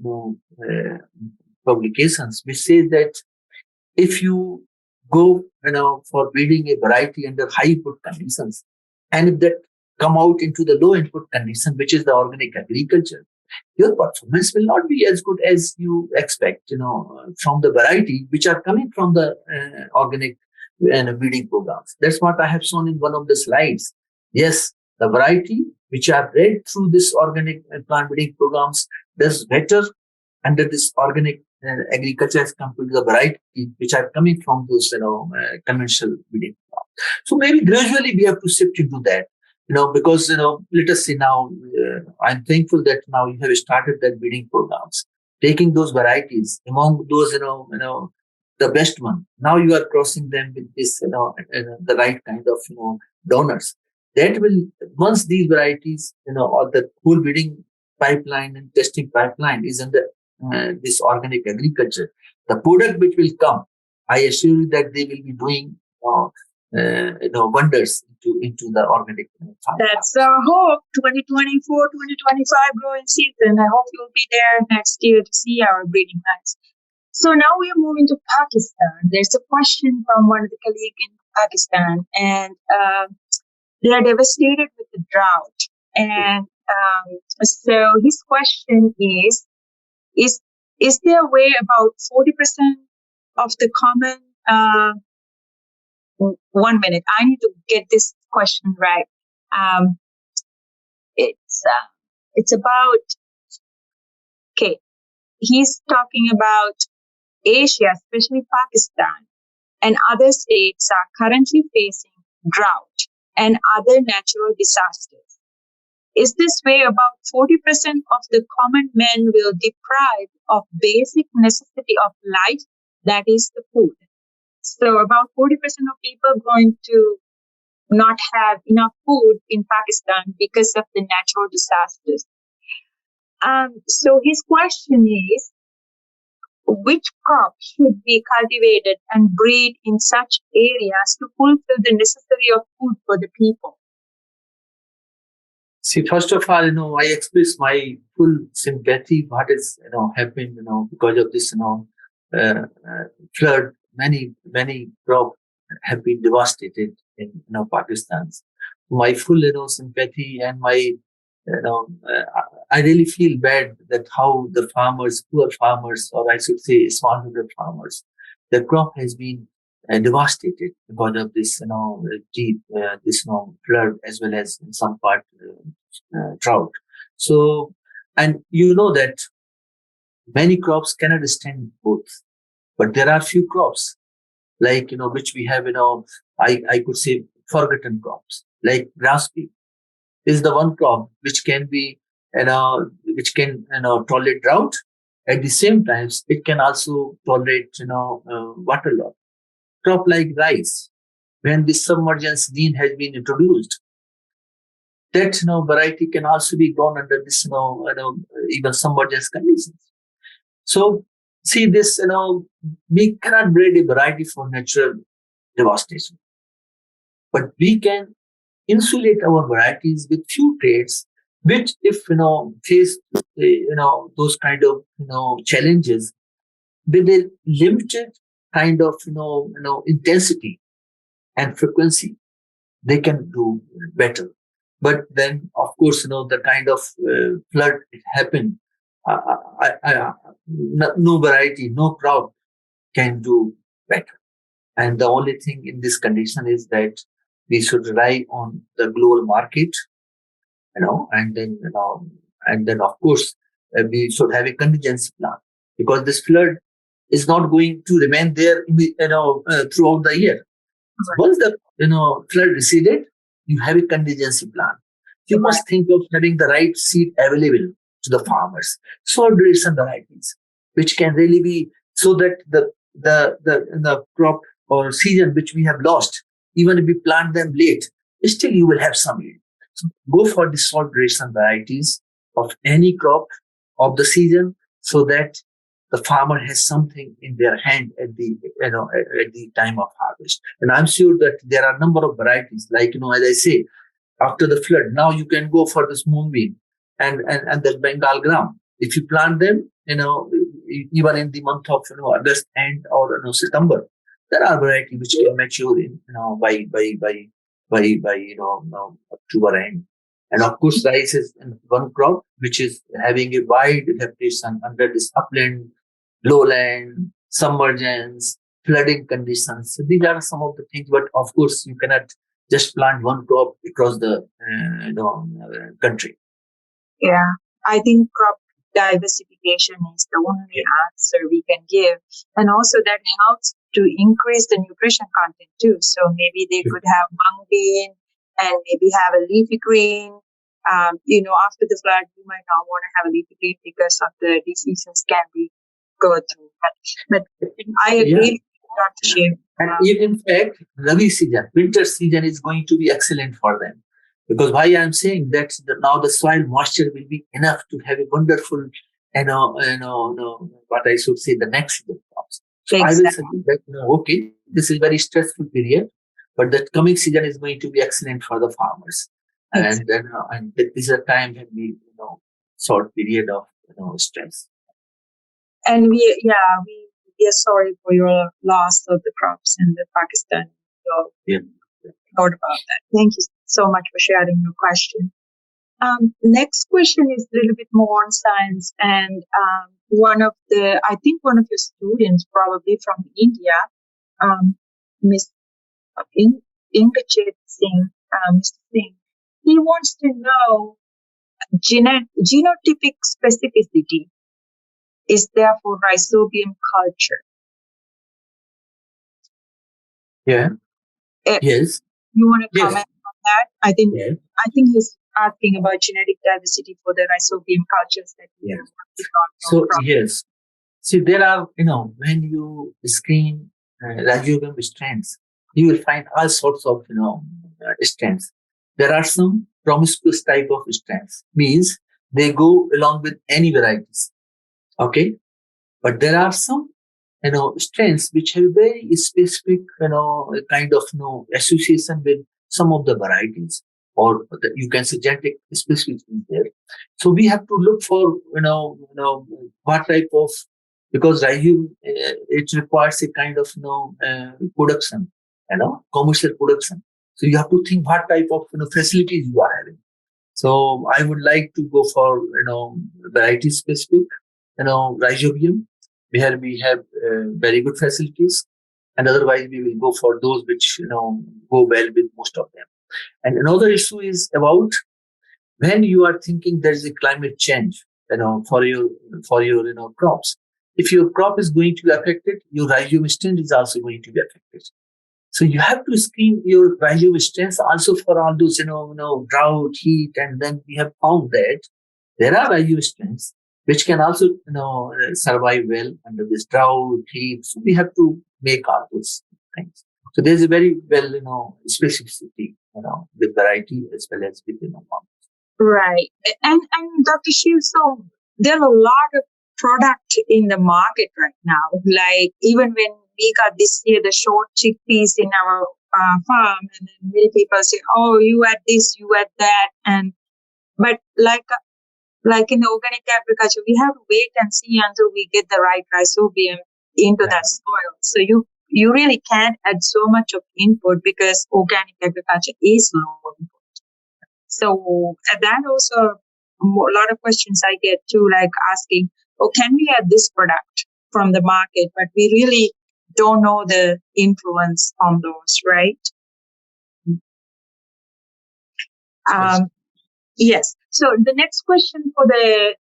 [SPEAKER 2] publications which say that if you go for breeding a variety under high input conditions, and if that come out into the low input condition, which is the organic agriculture, your performance will not be as good as you expect, from the variety which are coming from the organic breeding programs. That's what I have shown in one of the slides. Yes, the variety which are read through this organic plant breeding programs does better under this organic agriculture as compared to the variety which are coming from those conventional breeding. So maybe gradually we have to shift into that, because let us say now, I'm thankful that now you have started that breeding programs, taking those varieties among those the best one. Now you are crossing them with this the right kind of donors. That will, once these varieties or the whole breeding pipeline and testing pipeline is under this organic agriculture, the product which will come, I assure you that they will be doing wonders into the organic farm.
[SPEAKER 1] That's our hope. 2024, 2025 growing season. I hope you'll be there next year to see our breeding hives. So now we are moving to Pakistan. There's a question from one of the colleagues in Pakistan, and they are devastated with the drought. And so his question is there a way about 40% of the common 1 minute. I need to get this question right. It's about, okay, he's talking about Asia, especially Pakistan, and other states are currently facing drought and other natural disasters. Is this way about 40% of the common men will deprive of basic necessity of life, that is the food. So about 40% of people are going to not have enough food in Pakistan because of the natural disasters. So his question is, which crop should be cultivated and breed in such areas to fulfill the necessity of food for the people?
[SPEAKER 2] See, first of all, I express my full sympathy what is happened because of this flood. Many crops have been devastated in Pakistan. My full sympathy, and my I really feel bad that how the farmers, poor farmers, or I should say smallholder farmers, the crop has been devastated because of this deep flood, as well as in some part drought. So, and that many crops cannot stand both, but there are few crops like which we have I could say forgotten crops like grass pea is the one crop which can be which can tolerate drought. At the same time, it can also tolerate water loss. Crop like rice, when the submergence gene has been introduced, that variety can also be grown under this even submergence conditions. So see this we cannot breed a variety for natural devastation, but we can insulate our varieties with few traits which, if face those kind of challenges with a limited kind of intensity and frequency, they can do better. But then, of course, the kind of flood it happened, no variety, no crop can do better. And the only thing in this condition is that we should rely on the global market, and then of course we should have a contingency plan, because this flood is not going to remain there, throughout the year. Once the flood receded, you have a contingency plan. You must think of having the right seed available to the farmers, short duration varieties, which can really be so that the crop or season which we have lost, even if we plant them late, still you will have some yield. So go for the short duration varieties of any crop of the season, so that the farmer has something in their hand at the at the time of harvest. And I'm sure that there are a number of varieties, like as I say, after the flood, now you can go for this moonbeam and the Bengal gram. If you plant them, even in the month of August and or September, there are varieties which can mature in by October end. And of course, rice is one crop which is having a wide adaptation under this upland, lowland, submergence, flooding conditions. So these are some of the things, but of course, you cannot just plant one crop across the country.
[SPEAKER 1] Yeah, I think crop diversification is the only answer we can give. And also that helps to increase the nutrition content too. So maybe they could have mung bean and maybe have a leafy green. After the flood, you might not want to have a leafy green because of the diseases can be go through. But I agree with Dr. Shiv.
[SPEAKER 2] And in fact, Rabi season, winter season is going to be excellent for them. Because why I'm saying that now the soil moisture will be enough to have a wonderful, what I should say, the next season crops. So I will suggest that, okay, this is very stressful period, but the coming season is going to be excellent for the farmers. And this is a time when we, short period of, stress.
[SPEAKER 1] And we are sorry for your loss of the crops in the Pakistan. So thought about that. Thank you so much for sharing your question. Next question is a little bit more on science, and I think one of your students, probably from India, Miss Ingachit Singh, Mr. Singh, he wants to know genotypic specificity is there for rhizobium culture.
[SPEAKER 2] Yeah. Yes.
[SPEAKER 1] You want to comment on that? I think he's asking about genetic diversity for the rhizobium cultures that we have.
[SPEAKER 2] So yes, see, there are, when you screen rhizobium strands, you will find all sorts of strands. There are some promiscuous type of strands, means they go along with any varieties. Okay, but there are some strands which have very specific kind of association with some of the varieties, or you can say genetic specificity there. So we have to look for what type of, because rhizome it requires a kind of production, commercial production. So you have to think what type of facilities you are having. So I would like to go for variety specific rhizobium, where we have very good facilities, and otherwise we will go for those which go well with most of them. And another issue is about when you are thinking there is a climate change, for your crops. If your crop is going to be affected, your rhizome strand is also going to be affected. So you have to screen your rhizome strands also for all those drought, heat, and then we have found that there are rhizome strands which can also survive well under this drought, heat. So we have to make all those things. So there's a very well specificity with variety as well as with farmers.
[SPEAKER 1] Right. And Dr. Shiv, so there are a lot of product in the market right now. Like even when we got this year the short chickpeas in our farm, and then many people say, "Oh, you add this, you add that," but like in the organic agriculture, we have to wait and see until we get the right rhizobium into that soil. So you really can't add so much of input because organic agriculture is low input. So that also a lot of questions I get too, like asking, "Oh, can we add this product from the market?" But we really don't know the influence on those, right? Yes. So the next question for the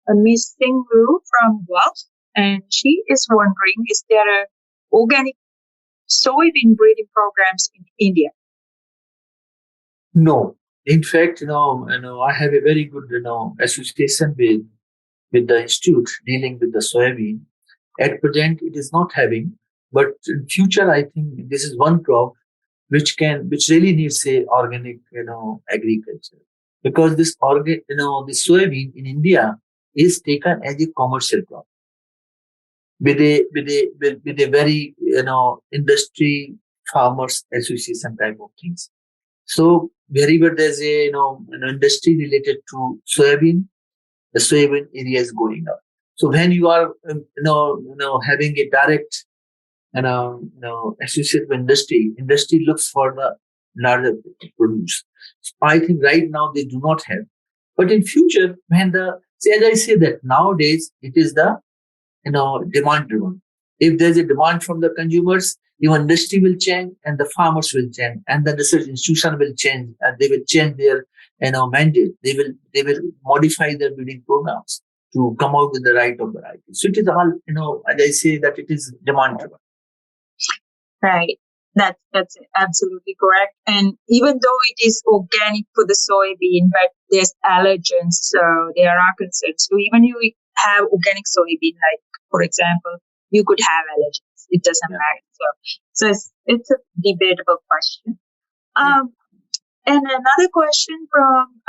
[SPEAKER 1] Miss Singhu from Guelph, and she is wondering: is there a organic soybean breeding programs in India?
[SPEAKER 2] No. In fact, I have a very good association with the institute dealing with the soybean. At present, it is not having, but in future, I think this is one crop which really needs a organic agriculture, because this the soybean in India is taken as a commercial crop with a very industry farmers association type of things. So wherever there's a an industry related to soybean, the soybean area is going up. So when you are having a direct associate with industry looks for the larger produce. So I think right now they do not have, but in future when as I say that nowadays it is the demand driven. If there's a demand from the consumers, even industry will change and the farmers will change and the research institution will change and they will change their mandate. They will modify their breeding programs to come out with the right of variety. So it is all, as I say, that it is demand driven.
[SPEAKER 1] Right. That's absolutely correct. And even though it is organic for the soybean, but there's allergens, so there are concerns. So even you have organic soybean, like for example, you could have allergens. It doesn't matter. So it's a debatable question. And another question from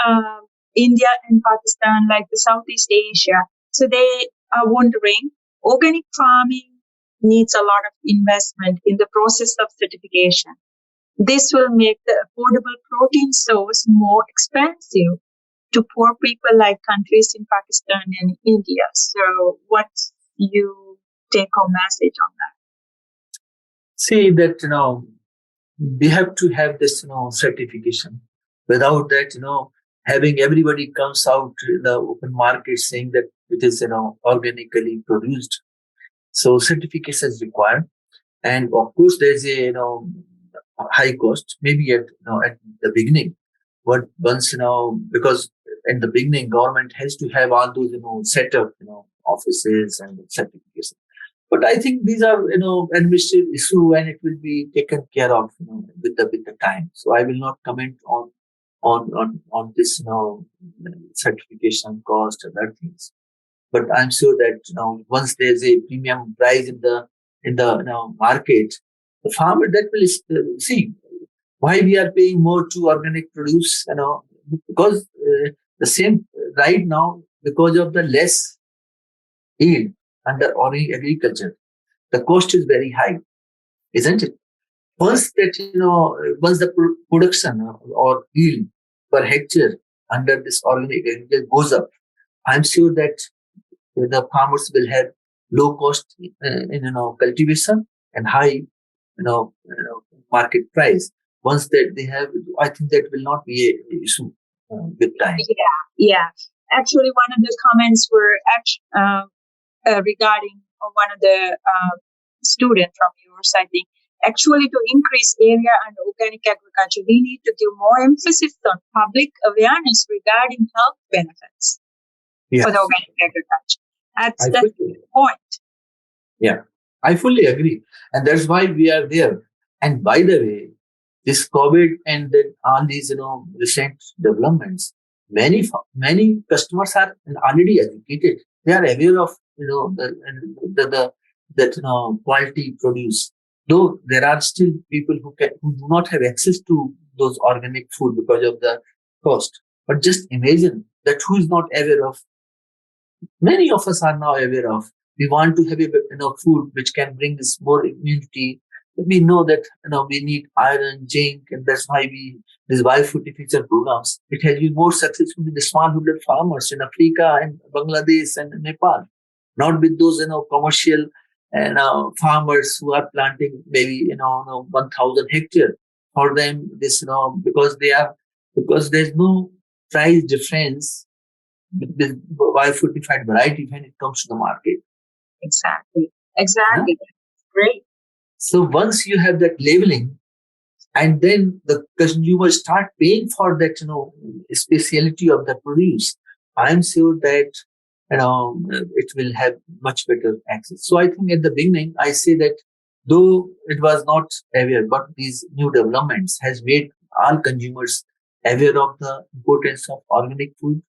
[SPEAKER 1] India and Pakistan, like the Southeast Asia. So they are wondering, organic farming needs a lot of investment in the process of certification. This will make the affordable protein source more expensive to poor people like countries in Pakistan and India. So what's your take-home message on that?
[SPEAKER 2] See that, we have to have this, certification. Without that, having everybody comes out in the open market saying that it is, organically produced. So certification is required. And of course, there's a, high cost, maybe at the beginning. But once, because in the beginning, government has to have all those, set up, offices and certification. But I think these are, administrative issue and it will be taken care of, with the time. So I will not comment on this, certification cost and other things. But I'm sure that, once there's a premium price in the market, the farmer that will see why we are paying more to organic produce, because the same right now, because of the less yield under organic agriculture, the cost is very high, isn't it? Once the production or yield per hectare under this organic agriculture goes up, I'm sure that the farmers will have low cost in cultivation and high market price. Once that they have, I think that will not be a issue with time.
[SPEAKER 1] Yeah. Actually, one of the comments were regarding one of the student from yours, I think. Actually, to increase area and organic agriculture, we need to give more emphasis on public awareness regarding health benefits for the organic agriculture. That's the point.
[SPEAKER 2] Yeah, I fully agree. And that's why we are there. And by the way, this COVID and then all these, recent developments, many customers are already educated. They are aware of, that quality produce. Though there are still people who do not have access to those organic food because of the cost. But just imagine that who is not aware of. Many of us are now aware of. We want to have food which can bring us more immunity. We know that we need iron, zinc, and that's why these biofructification programs. It has been more successful with the smallholder farmers in Africa and Bangladesh and Nepal, not with those commercial farmers who are planting maybe 1,000 hectare. For them, this because there's no price difference with biofructified variety when it comes to the market.
[SPEAKER 1] Exactly. Yeah? Great.
[SPEAKER 2] So once you have that labeling, and then the consumers start paying for that, speciality of the produce, I'm sure that it will have much better access. So I think at the beginning, I say that though it was not aware, but these new developments has made all consumers aware of the importance of organic food.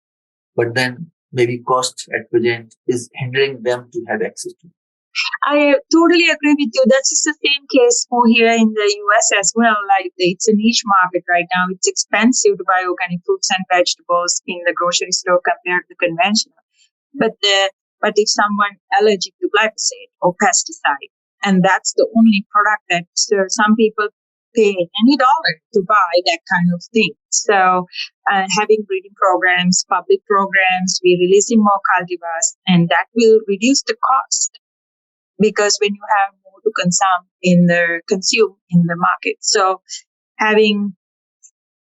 [SPEAKER 2] But then maybe cost at present is hindering them to have access to it.
[SPEAKER 1] I totally agree with you. That's just the same case for here in the US as well. Like it's a niche market right now. It's expensive to buy organic fruits and vegetables in the grocery store compared to conventional. But if someone allergic to glyphosate or pesticide, and that's the only product that some people pay any dollar to buy that kind of thing. So having breeding programs, public programs, we're releasing more cultivars, and that will reduce the cost. Because when you have more to consume in the market. So having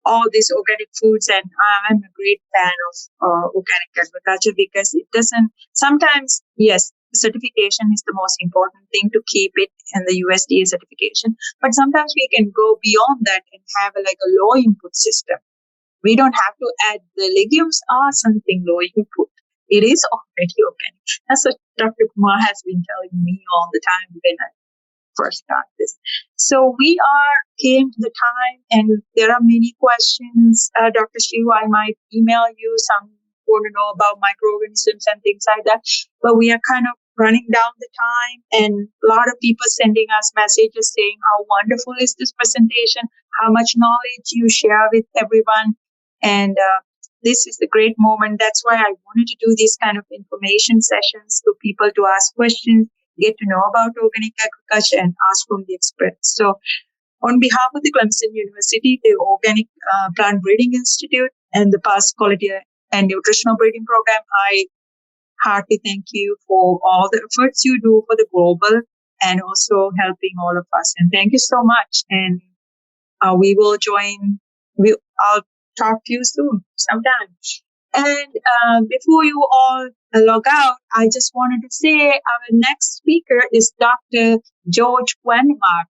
[SPEAKER 1] all these organic foods, and I'm a great fan of organic agriculture because it doesn't, sometimes, yes, certification is the most important thing to keep it in the USDA certification. But sometimes we can go beyond that and have like a low input system. We don't have to add the legumes or something low input. It is already organic. That's what Dr. Kumar has been telling me all the time when I first start this. So we came to the time, and there are many questions. Dr. Shiv, I might email you some want to know about microorganisms and things like that. But we are kind of running down the time, and a lot of people sending us messages saying how wonderful is this presentation, how much knowledge you share with everyone. And this is a great moment. That's why I wanted to do these kind of information sessions for people to ask questions, get to know about organic agriculture, and ask from the experts. So on behalf of the Clemson University, the Organic Plant Breeding Institute, and the Past Quality and Nutritional Breeding Program, I heartily thank you for all the efforts you do for the global and also helping all of us. And thank you so much. And we will join. I'll talk to you soon, sometime. And before you all log out, I just wanted to say our next speaker is Dr. George Wenmark,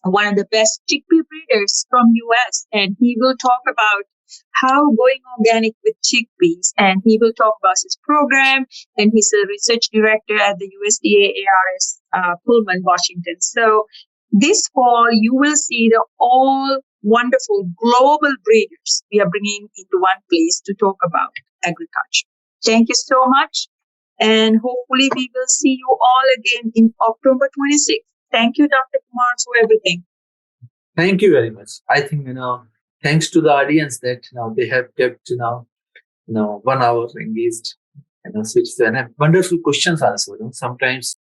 [SPEAKER 1] one of the best chickpea breeders from US, and he will talk about how going organic with chickpeas, and he will talk about his program, and he's a research director at the USDA ARS Pullman, Washington. So this fall, you will see the all wonderful global breeders we are bringing into one place to talk about agriculture. Thank you so much, and hopefully we will see you all again in October 26th. Thank you, Dr. Kumar, for everything.
[SPEAKER 2] Thank you very much. I think, thanks to the audience that, they have kept, 1 hour engaged, so it's wonderful questions also. Sometimes